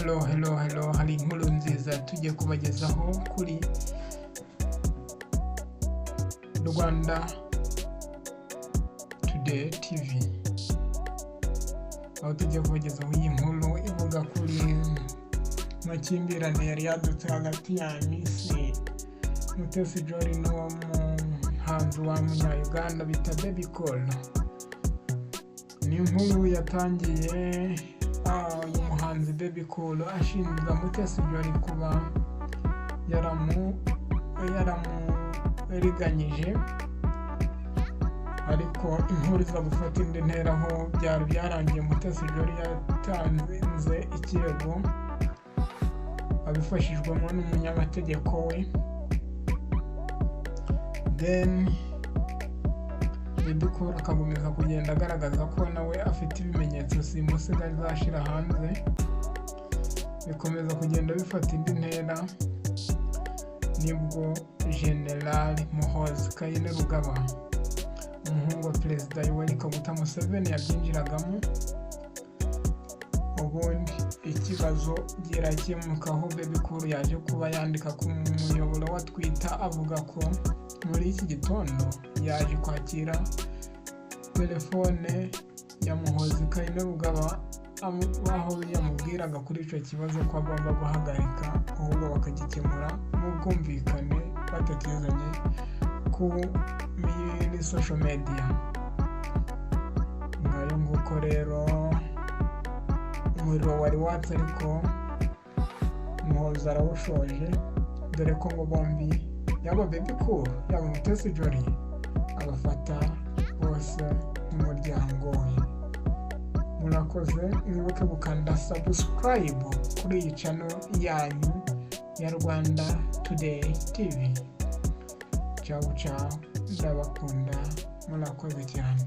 Hello, hari inkuru nziza tugiye kubagezaho kuri Rwanda Today TV, aho tugiye kubagezaho iyi nkuru ivuga kuri amakimbirane yari yadutse hagati ya Miss Mutesi Jolly n'umuhanzi wa Munya-Uganda bita Bebe Cool. Ni inkuru yatangiye uyu muhanzi Bebe Cool ashinja Mutesi Jolly kuba yaramuriganyije, ariko inkuru iza gufata indi ntera aho byari byarangiye Mutesi Jolly yatanze ikirego abifashijwemo n'umunyamategeko we. Then Bebe Cool akakomeza kugenda agaragaza ko nawe afite ibimenyetso simusiga azashira hanze, bikomeza kugenda bifata indi ntera nibwo General Muhoozi Kainerugaba, umuhungu wa Perezida Yoweri Kaguta Museveni, yabyinjiragamo. Ubundi ikibazo girakemukaho Bebe Cool yaje kuba yandika ku muyoboro wa Twitter avuga ko muri iki gitondo yaje kwakira telefone ya Muhoozi Kainerugaba, aho yamubwiraga kuri icyo kibazo ko agomba guhagarika ahubwo bakagikemura mu bwumvikane batatizanye kuri social media. Ngayo nguko rero umuriro wari watse, ariko Muhoozi arawushoje, dore ko ngo bombi yaba Bebe Cool yaba Mutesi Jolly abafata bose nk'umuryango we. Murakoze, mwibuke gukanda subscribe kuri iyi channel yanyu ya Rwanda Today TV. Ciao, ndabakunda, murakoze cyane.